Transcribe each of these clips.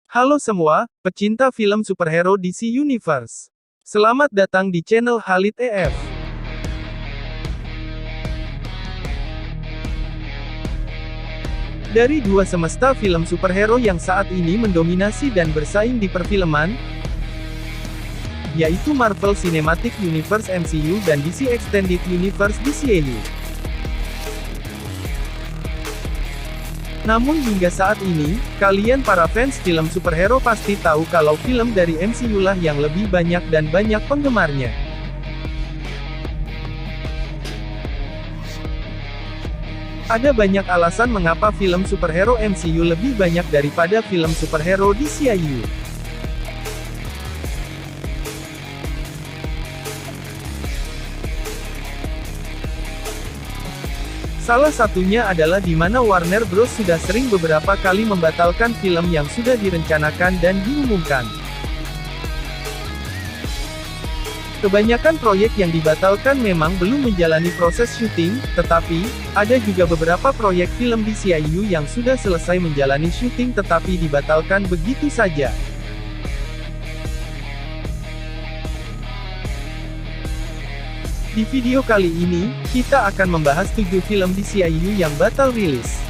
Halo semua, pecinta film superhero DC Universe. Selamat datang di channel Khalid EF. Dari dua semesta film superhero yang saat ini mendominasi dan bersaing di perfilman, yaitu Marvel Cinematic Universe (MCU) dan DC Extended Universe (DCEU). Namun hingga saat ini, kalian para fans film superhero pasti tahu kalau film dari MCU lah yang lebih banyak dan banyak penggemarnya. Ada banyak alasan mengapa film superhero MCU lebih banyak daripada film superhero DCEU. Salah satunya adalah di mana Warner Bros sudah sering beberapa kali membatalkan film yang sudah direncanakan dan diumumkan. Kebanyakan proyek yang dibatalkan memang belum menjalani proses syuting, tetapi, ada juga beberapa proyek film DCEU yang sudah selesai menjalani syuting tetapi dibatalkan begitu saja. Di video kali ini, kita akan membahas 7 film DCEU yang batal rilis.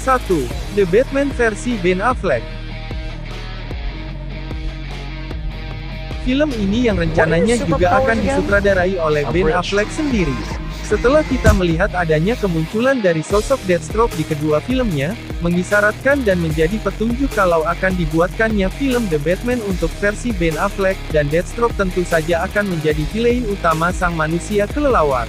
Satu, The Batman versi Ben Affleck. Film ini yang rencananya juga akan disutradarai oleh Ben Affleck sendiri. Setelah kita melihat adanya kemunculan dari sosok Deathstroke di kedua filmnya, mengisyaratkan dan menjadi petunjuk kalau akan dibuatkannya film The Batman untuk versi Ben Affleck, dan Deathstroke tentu saja akan menjadi villain utama sang manusia kelelawar.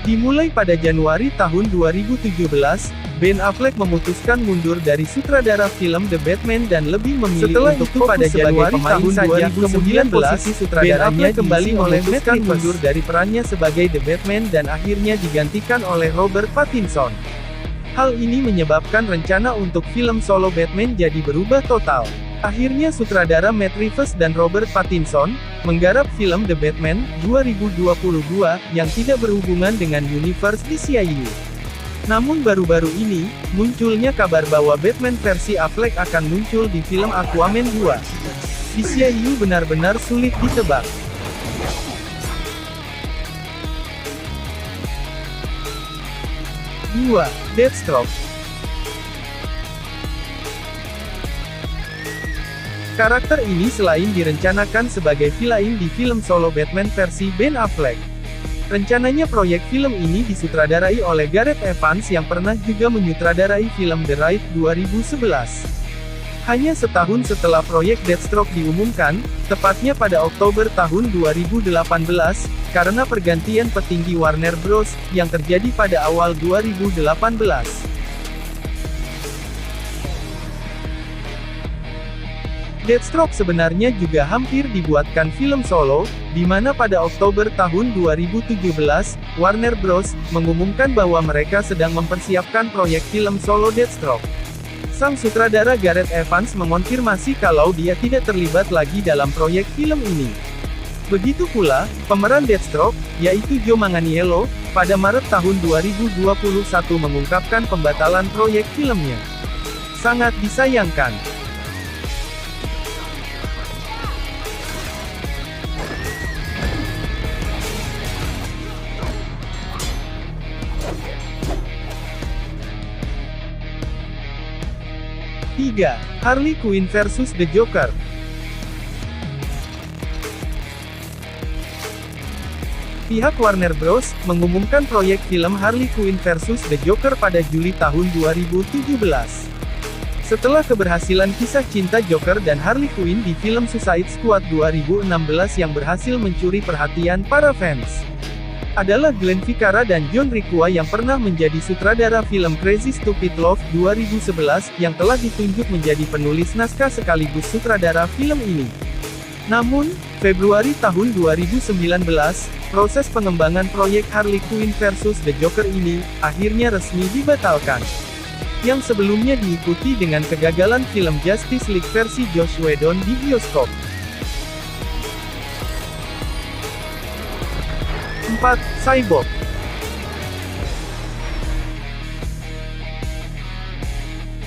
Dimulai pada Januari tahun 2017, Ben Affleck memutuskan mundur dari sutradara film The Batman dan lebih memilih untuk pada Januari tahun 2019, posisi sutradaranya kembali oleh Matt Reeves mundur dari perannya sebagai The Batman dan akhirnya digantikan oleh Robert Pattinson. Hal ini menyebabkan rencana untuk film solo Batman jadi berubah total. Akhirnya sutradara Matt Reeves dan Robert Pattinson menggarap film The Batman 2022 yang tidak berhubungan dengan universe DCEU. Namun baru-baru ini, munculnya kabar bahwa Batman versi Affleck akan muncul di film Aquaman 2. DCEU benar-benar sulit ditebak. 2. Deathstroke. Karakter ini selain direncanakan sebagai villain di film solo Batman versi Ben Affleck. Rencananya proyek film ini disutradarai oleh Gareth Evans yang pernah juga menyutradarai film The Raid 2011. Hanya setahun setelah proyek Deathstroke diumumkan, tepatnya pada Oktober tahun 2018, karena pergantian petinggi Warner Bros. Yang terjadi pada awal 2018. Deathstroke sebenarnya juga hampir dibuatkan film solo, di mana pada Oktober tahun 2017, Warner Bros. Mengumumkan bahwa mereka sedang mempersiapkan proyek film solo Deathstroke. Sang sutradara Gareth Evans mengonfirmasi kalau dia tidak terlibat lagi dalam proyek film ini. Begitu pula, pemeran Deathstroke, yaitu Joe Manganiello, pada Maret tahun 2021 mengungkapkan pembatalan proyek filmnya. Sangat disayangkan. 3. Harley Quinn versus The Joker. Pihak Warner Bros. Mengumumkan proyek film Harley Quinn versus The Joker pada Juli tahun 2017. Setelah keberhasilan kisah cinta Joker dan Harley Quinn di film Suicide Squad 2016 yang berhasil mencuri perhatian para fans, adalah Glenn Ficarra dan John Requa yang pernah menjadi sutradara film Crazy Stupid Love 2011, yang telah ditunjuk menjadi penulis naskah sekaligus sutradara film ini. Namun, Februari tahun 2019, proses pengembangan proyek Harley Quinn versus The Joker ini, akhirnya resmi dibatalkan. Yang sebelumnya diikuti dengan kegagalan film Justice League versi Joss Whedon di bioskop. 4. Cyborg.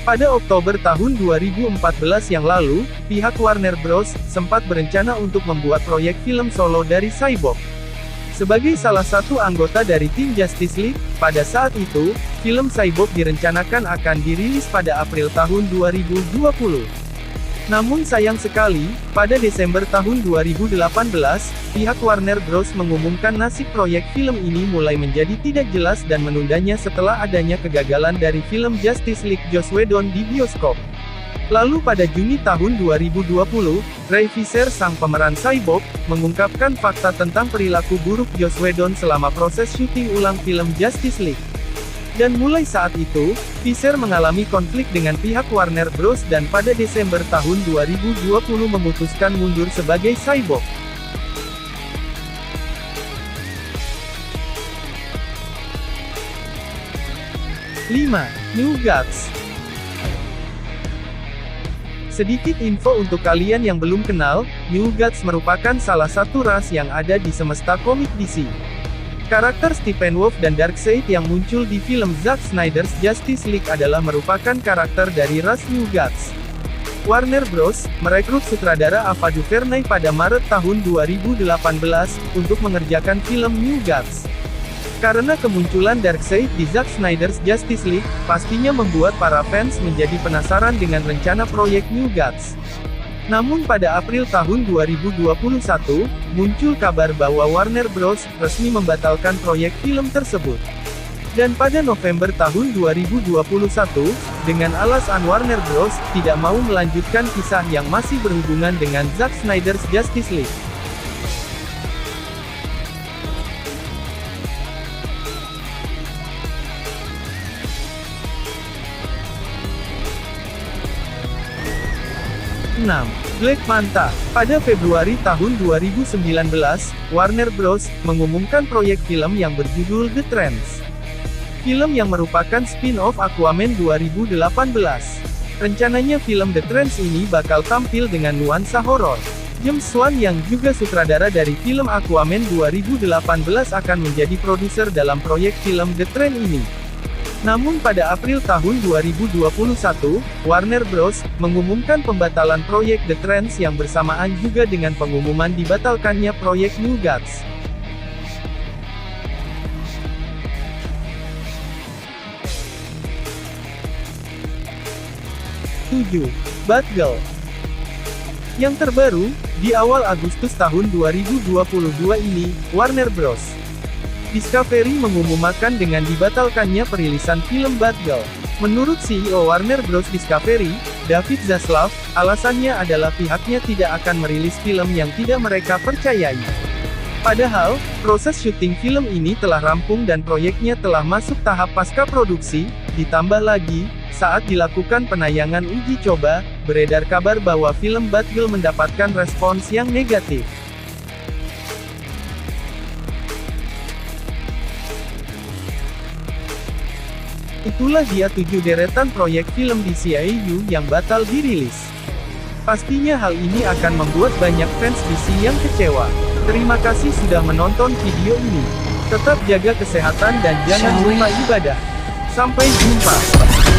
Pada Oktober tahun 2014 yang lalu, pihak Warner Bros. Sempat berencana untuk membuat proyek film solo dari Cyborg. Sebagai salah satu anggota dari tim Justice League, pada saat itu, film Cyborg direncanakan akan dirilis pada April tahun 2020. Namun sayang sekali, pada Desember tahun 2018, pihak Warner Bros. Mengumumkan nasib proyek film ini mulai menjadi tidak jelas dan menundanya setelah adanya kegagalan dari film Justice League Joss Whedon di bioskop. Lalu pada Juni tahun 2020, Ray Fisher sang pemeran Cyborg, mengungkapkan fakta tentang perilaku buruk Joss Whedon selama proses syuting ulang film Justice League. Dan mulai saat itu, Fisher mengalami konflik dengan pihak Warner Bros. Dan pada Desember tahun 2020 memutuskan mundur sebagai Cyborg. New Gods. Sedikit info untuk kalian yang belum kenal, New Gods merupakan salah satu ras yang ada di semesta komik DC. Karakter Steppenwolf dan Darkseid yang muncul di film Zack Snyder's Justice League adalah merupakan karakter dari ras New Gods. Warner Bros. Merekrut sutradara Ava DuVernay pada Maret tahun 2018, untuk mengerjakan film New Gods. Karena kemunculan Darkseid di Zack Snyder's Justice League, pastinya membuat para fans menjadi penasaran dengan rencana proyek New Gods. Namun pada April tahun 2021, muncul kabar bahwa Warner Bros. Resmi membatalkan proyek film tersebut. Dan pada November tahun 2021, dengan alasan Warner Bros. Tidak mau melanjutkan kisah yang masih berhubungan dengan Zack Snyder's Justice League. Black Manta. Pada Februari tahun 2019, Warner Bros. Mengumumkan proyek film yang berjudul The Trance. Film yang merupakan spin-off Aquaman 2018. Rencananya film The Trance ini bakal tampil dengan nuansa horor. James Wan yang juga sutradara dari film Aquaman 2018 akan menjadi produser dalam proyek film The Trance ini. Namun pada April tahun 2021, Warner Bros. Mengumumkan pembatalan proyek The Trance yang bersamaan juga dengan pengumuman dibatalkannya proyek New Gods. Batgirl. Yang terbaru, di awal Agustus tahun 2022 ini, Warner Bros. Discovery mengumumkan dengan dibatalkannya perilisan film Batgirl. Menurut CEO Warner Bros. Discovery, David Zaslav, alasannya adalah pihaknya tidak akan merilis film yang tidak mereka percayai. Padahal, proses syuting film ini telah rampung dan proyeknya telah masuk tahap pasca produksi, ditambah lagi, saat dilakukan penayangan uji coba, beredar kabar bahwa film Batgirl mendapatkan respons yang negatif. Itulah dia 7 deretan proyek film DCEU yang batal dirilis. Pastinya hal ini akan membuat banyak fans DC yang kecewa. Terima kasih sudah menonton video ini. Tetap jaga kesehatan dan jangan lupa ibadah. Sampai jumpa.